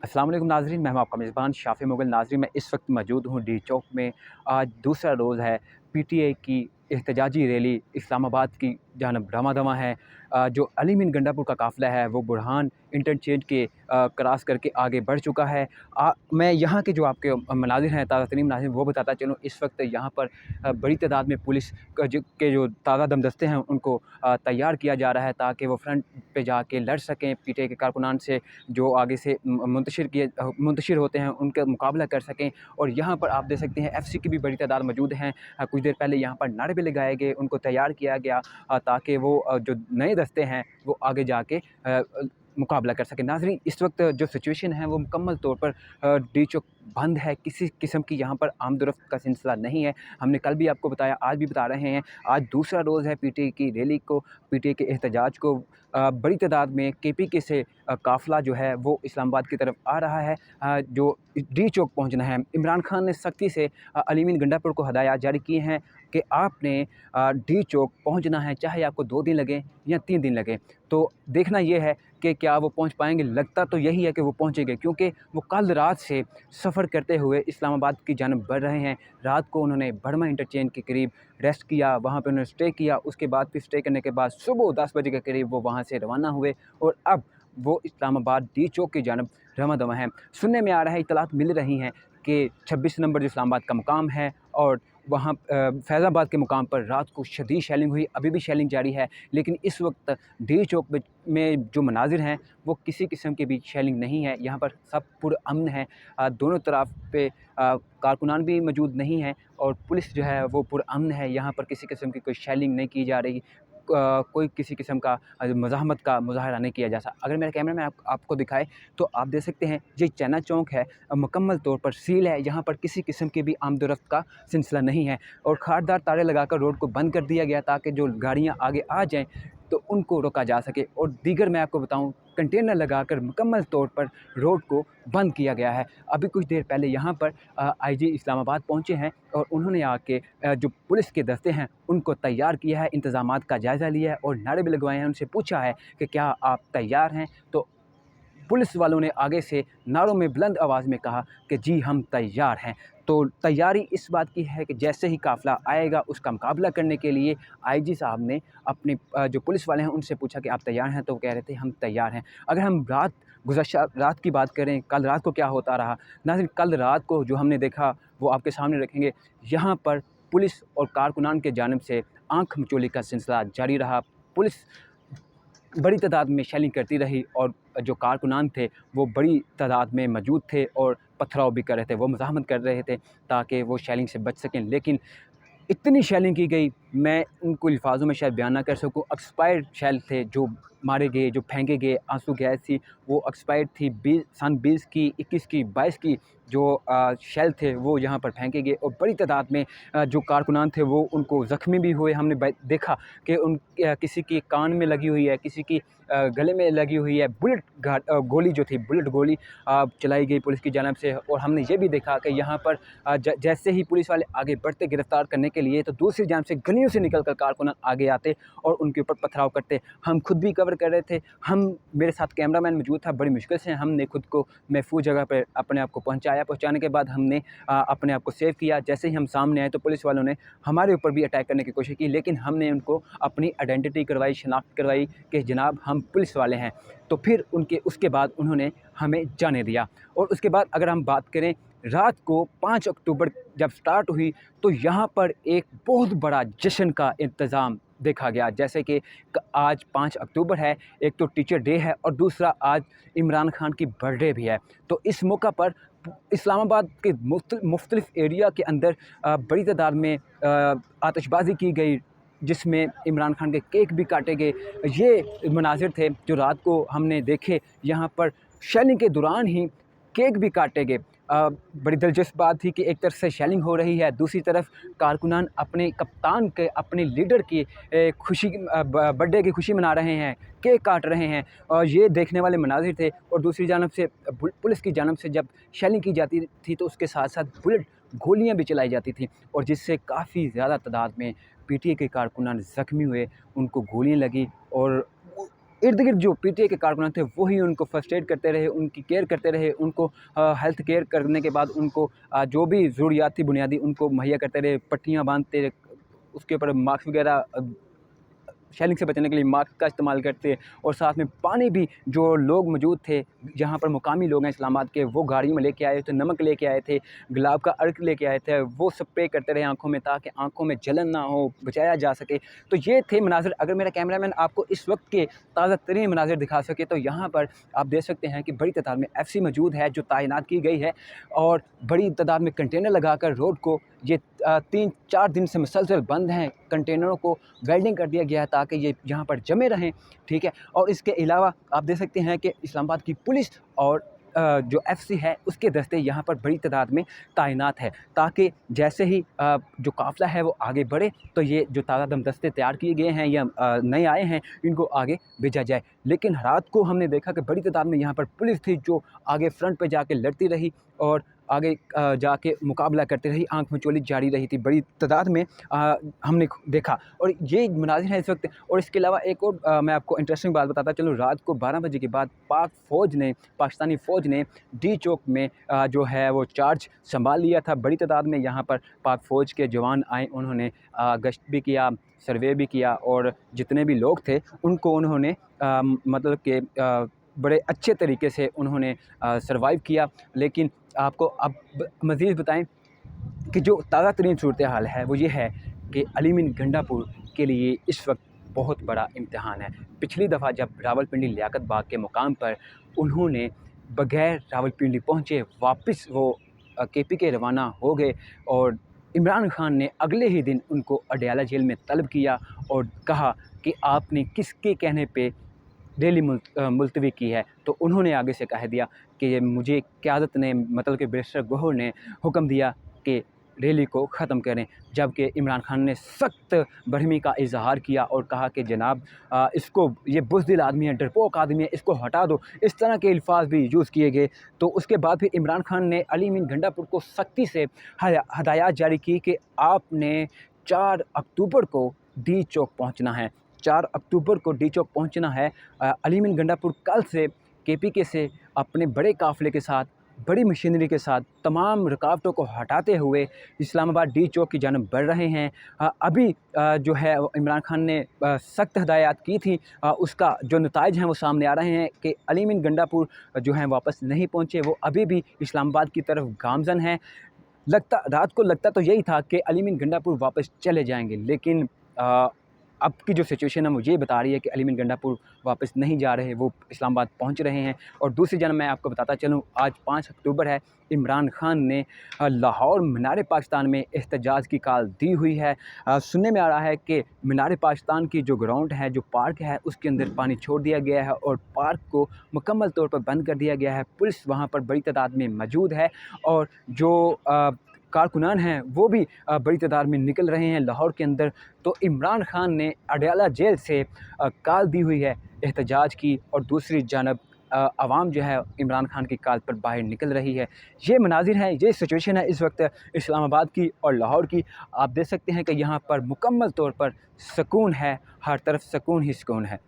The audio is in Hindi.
अस्सलाम वालेकुम नाज़रीन, मैं हूं आपका मेज़बान शाफ़ी मुग़ल। नाज़रीन, मैं इस वक्त मौजूद हूं डी चौक में। आज दूसरा रोज़ है। पीटीआई की एहतजाजी रैली इस्लामाबाद की जानब रवां है। जो अली मीन गंडापुर का काफ़िला है वो बुरहान इंटरचेंज के क्रॉस करके आगे बढ़ चुका है। मैं यहाँ के जो आपके मनाज़िर हैं, ताज़ा तरीन मनाज़िर वो बताता चलूँ। इस वक्त यहाँ पर बड़ी तादाद में पुलिस जो ताज़ा दमदस्ते हैं उनको तैयार किया जा रहा है ताकि वो फ्रंट पे जाके लड़ सकें, पीटीआई के कारकुनान से जो आगे से मुंतशिर होते हैं उनका मुकाबला कर सकें। और यहाँ पर आप देख सकते हैं एफसी की भी बड़ी तादाद मौजूद हैं। कुछ देर पहले यहाँ पर नारे भी लगाए गए, उनको तैयार किया गया ताकि वो जो नए दस्ते हैं वो आगे जाके मुकाबला कर सकें। नाज़रीन, इस वक्त जो सिचुएशन है वो मुकम्मल तौर पर डी चौक बंद है। किसी किस्म की यहाँ पर आमद-ओ-रफ्त का सिलसिला नहीं है। हमने कल भी आपको बताया, आज भी बता रहे हैं। आज दूसरा रोज़ है पीटीआई की रैली को, पीटीआई के एहतजाज को। बड़ी तादाद में केपीके से काफ़िला जो है वो इस्लामाबाद की तरफ आ रहा है। जो डी चौक पहुँचना है। इमरान खान ने सख्ती से अली मीन गंडापुर को हदायत जारी किए हैं कि आपने डी चौक पहुँचना है, चाहे आपको 2 दिन लगें या 3 दिन लगें। तो देखना ये है कि क्या वो पहुँच पाएँगे। लगता तो यही है कि वो पहुँचेंगे, क्योंकि वो कल रात से सफ़र करते हुए इस्लामाबाद की जानब बढ़ रहे हैं। रात को उन्होंने बर्मा इंटरचेंज के करीब रेस्ट किया, वहाँ पे उन्होंने स्टे किया। उसके बाद फिर स्टे करने के बाद सुबह 10 बजे के करीब वो वहाँ से रवाना हुए और अब वो इस्लामाबाद डी चौक की जानब रवां-दवां हैं। सुनने में आ रहा है, इत्तलात मिल रही हैं कि 26 नंबर जो इस्लामाबाद का मुकाम है और वहाँ फैज़ाबाद के मुकाम पर रात को शदीद शेलिंग हुई, अभी भी शेलिंग जारी है। लेकिन इस वक्त डी चौक में जो मनाज़िर हैं वो किसी किस्म की भी शेलिंग नहीं है। यहाँ पर सब पुरअमन है। दोनों तरफ पे कारकुनान भी मौजूद नहीं हैं और पुलिस जो है वो पुरअमन है। यहाँ पर किसी किस्म की कोई शेलिंग नहीं की जा रही। कोई किसी किस्म का मज़ाहमत का मुज़ाहरा नहीं किया जा सकता। अगर मेरा कैमरा मैन आपको दिखाए तो आप देख सकते हैं ये चाइना चौक है, मुकम्मल तौर पर सील है। यहाँ पर किसी किस्म की भी आमद-ओ-रफ्त का सिलसिला नहीं है और खारदार तारे लगाकर रोड को बंद कर दिया गया ताकि जो गाड़ियाँ आगे आ जाएँ तो उनको रोका जा सके। और दीगर मैं आपको बताऊँ, कंटेनर लगाकर मुकम्मल तौर पर रोड को बंद किया गया है। अभी कुछ देर पहले यहाँ पर आईजी इस्लामाबाद पहुँचे हैं और उन्होंने आके जो पुलिस के दस्ते हैं उनको तैयार किया है, इंतज़ामात का जायज़ा लिया है और नारे भी लगवाए हैं। उनसे पूछा है कि क्या आप तैयार हैं? तो पुलिस वालों ने आगे से नारों में बुलंद आवाज़ में कहा कि जी हम तैयार हैं। तो तैयारी इस बात की है कि जैसे ही काफ़िला आएगा उसका मुकाबला करने के लिए आईजी साहब ने अपने जो पुलिस वाले हैं उनसे पूछा कि आप तैयार हैं? तो वो कह रहे थे हम तैयार हैं। अगर हम गुज़श्ता रात की बात करें, कल रात को क्या होता रहा? नाज़रीन, कल रात को जो हमने देखा वो आपके सामने रखेंगे। यहाँ पर पुलिस और कारकुनान के जानिब से आँख मिचौली का सिलसिला जारी रहा। पुलिस बड़ी तादाद में शेलिंग करती रही और जो कारकुनान थे वो बड़ी तादाद में मौजूद थे और पथराव भी कर रहे थे, वो मुज़ाहमत कर रहे थे ताकि वो शेलिंग से बच सकें। लेकिन इतनी शेलिंग की गई, मैं उनको अल्फ़ाज़ों में शायद बयान ना कर सकूँ। एक्सपायर्ड शेल थे जो मारे गए, जो फेंके गए, आंसू गैस थी वो एक्सपायर्ड थी। 20 की, 21 की, 22 की जो शेल थे वो यहाँ पर फेंके गए और बड़ी तादाद में जो कारकुनान थे वो उनको ज़ख्मी भी हुए। हमने देखा कि किसी की कान में लगी हुई है, किसी की गले में लगी हुई है। गोली जो थी, बुलेट गोली चलाई गई पुलिस की जानिब से। और हमने ये भी देखा कि यहाँ पर जैसे ही पुलिस वाले आगे बढ़ते गिरफ़्तार करने के लिए तो दूसरी जानिब से गलियों से निकल कर कारकुनान आगे आते और उनके ऊपर पथराव करते। हम खुद भी कवर कर रहे थे, मेरे साथ कैमरामैन मौजूद था। बड़ी मुश्किल से हमने खुद को महफूज़ जगह पर अपने आप को पहुँचाने के बाद हमने अपने आप को सेव किया। जैसे ही हम सामने आए तो पुलिस वालों ने हमारे ऊपर भी अटैक करने की कोशिश की, लेकिन हमने उनको अपनी आइडेंटिटी करवाई, शनाख्त करवाई कि जनाब हम पुलिस वाले हैं। तो फिर उसके बाद उन्होंने हमें जाने दिया। और उसके बाद अगर हम बात करें, रात को 5 अक्टूबर जब स्टार्ट हुई तो यहाँ पर एक बहुत बड़ा जश्न का इंतज़ाम देखा गया। जैसे कि आज 5 अक्टूबर है, एक तो टीचर डे है और दूसरा आज इमरान खान की बर्थडे भी है। तो इस मौका पर इस्लामाबाद के मुख्तलिफ़ एरिया के अंदर बड़ी तादाद में आतिशबाज़ी की गई, जिसमें इमरान खान के केक भी काटे गए। ये मनाज़िर थे जो रात को हमने देखे। यहाँ पर शेलिंग के दौरान ही केक भी काटे गए। बड़ी दिलचस्प बात थी कि एक तरफ से शेलिंग हो रही है, दूसरी तरफ कारकुनान अपने कप्तान के, अपने लीडर की बर्थडे की खुशी मना रहे हैं, केक काट रहे हैं और ये देखने वाले मनाज़िर थे। और दूसरी जानब से पुलिस की जानब से जब शेलिंग की जाती थी तो उसके साथ साथ बुलेट गोलियां भी चलाई जाती थी और जिससे काफ़ी ज़्यादा तादाद में पीटीआई के कारकुनान ज़ख्मी हुए, उनको गोलियां लगी और इर्द-गिर्द जो पीटीआई के कारकुनान थे वही उनको फर्स्ट एड करते रहे, उनकी केयर करते रहे, उनको हेल्थ केयर करने के बाद उनको जो भी ज़रूरियात थी बुनियादी उनको मुहैया करते रहे, पट्टियाँ बाँधते रहे, उसके ऊपर मास्क वगैरह शेलिंग से बचने के लिए मास्क का इस्तेमाल करते और साथ में पानी भी जो लोग मौजूद थे, जहाँ पर मुकामी लोग हैं इस्लामाबाद के, वो गाड़ी में लेके आए थे, नमक लेके आए थे, गुलाब का अर्क लेके आए थे, वो स्प्रे करते रहे आँखों में ताकि आँखों में जलन ना हो, बचाया जा सके। तो ये थे मनाज़िर। अगर मेरा कैमरामैन आपको इस वक्त के ताज़ा तरीन मनाज़िर दिखा सके तो यहाँ पर आप देख सकते हैं कि बड़ी तादाद में एफसी मौजूद है जो तैनात की गई है और बड़ी तादाद में कंटेनर लगाकर रोड को ये 3-4 दिन से मुसलसल बंद हैं। कंटेनरों को वेल्डिंग कर दिया गया है ताकि ये यहाँ पर जमे रहें, ठीक है। और इसके अलावा आप देख सकते हैं कि इस्लामाबाद की पुलिस और जो एफसी है उसके दस्ते यहाँ पर बड़ी तादाद में तैनात है ताकि जैसे ही जो काफ़िला है वो आगे बढ़े तो ये जो ताज़ा दस्ते तैयार किए गए हैं या नए आए हैं इनको आगे भेजा जाए। लेकिन रात को हमने देखा कि बड़ी तादाद में यहाँ पर पुलिस थी जो आगे फ्रंट पे जाके लड़ती रही और आगे जाके मुकाबला करती रही, आँख मिचौली जारी रही थी, बड़ी तादाद में हमने देखा। और ये मनाज़िर है इस वक्त। और इसके अलावा एक और मैं आपको इंटरेस्टिंग बात बताता चलूँ। रात को 12 बजे के बाद पाकिस्तानी फ़ौज ने डी चौक में जो है वो चार्ज संभाल लिया था। बड़ी तादाद में यहाँ पर पाक फ़ौज के जवान आए, उन्होंने गश्त भी किया, सर्वे भी किया और जितने भी लोग थे उनको उन्होंने मतलब कि बड़े अच्छे तरीके से उन्होंने सर्वाइव किया। लेकिन आपको अब मज़ीद बताएं कि जो ताज़ा तरीन सूरत हाल है वो ये है कि अली मीन गंडापुर के लिए इस वक्त बहुत बड़ा इम्तिहान है। पिछली दफ़ा जब रावलपिंडी लियाकत बाग के मुकाम पर उन्होंने बग़ैर रावलपिंडी पहुँचे वापस वो KPK रवाना हो गए और इमरान खान ने अगले ही दिन उनको अडयाला जेल में तलब किया और कहा कि आपने किसके कहने पे रैली मुलतवी की है। तो उन्होंने आगे से कह दिया कि मुझे क़यादत ने मतलब कि बैरिस्टर गौहर ने हुक्म दिया कि रैली को ख़त्म करें, जबकि इमरान खान ने सख्त बरहमी का इजहार किया और कहा कि जनाब इसको ये बुज़दिल आदमी है, डरपोक आदमी है, इसको हटा दो। इस तरह के अल्फाज भी यूज़ किए गए। तो उसके बाद फिर इमरान खान ने अली मीन गंडापुर को सख्ती से हदायत जारी की कि आपने 4 अक्टूबर को डी चौक पहुँचना है। 4 अक्टूबर को डी चौक पहुँचना है। अली मीन गंडापुर कल से KPK से अपने बड़े काफ़िले के साथ, बड़ी मशीनरी के साथ तमाम रुकावटों को हटाते हुए इस्लामाबाद डी चौक की जानब बढ़ रहे हैं। अभी जो है इमरान खान ने सख्त हदायत की थी, उसका जो नताइज हैं वो सामने आ रहे हैं कि अली मीन गंडापुर जो हैं वापस नहीं पहुँचे, वो अभी भी इस्लामाबाद की तरफ गामज़न हैं। रात को लगता तो यही था कि अली मीन गंडापुर वापस चले जाएंगे, लेकिन अब की जो सिचुएशन है वो ये बता रही है कि अली मीन गंडापुर वापस नहीं जा रहे, वो इस्लामाबाद पहुंच रहे हैं। और दूसरी जानब मैं आपको बताता चलूँ, आज 5 अक्टूबर है। इमरान खान ने लाहौर मीनार पाकिस्तान में एहतजाज की कॉल दी हुई है। सुनने में आ रहा है कि मीनार पाकिस्तान की जो ग्राउंड है, जो पार्क है, उसके अंदर पानी छोड़ दिया गया है और पार्क को मुकम्मल तौर पर बंद कर दिया गया है। पुलिस वहाँ पर बड़ी तादाद में मौजूद है और जो कारकुनान हैं वो भी बड़ी तादाद में निकल रहे हैं लाहौर के अंदर। तो इमरान खान ने अडयाला जेल से कॉल दी हुई है एहतजाज की और दूसरी जानब आवाम जो है इमरान खान की कॉल पर बाहर निकल रही है। ये मनाजिर हैं, ये सिचुएशन है इस वक्त इस्लामाबाद की और लाहौर की। आप देख सकते हैं कि यहाँ पर मुकम्मल तौर पर सुकून है, हर तरफ सुकून ही सुकून है।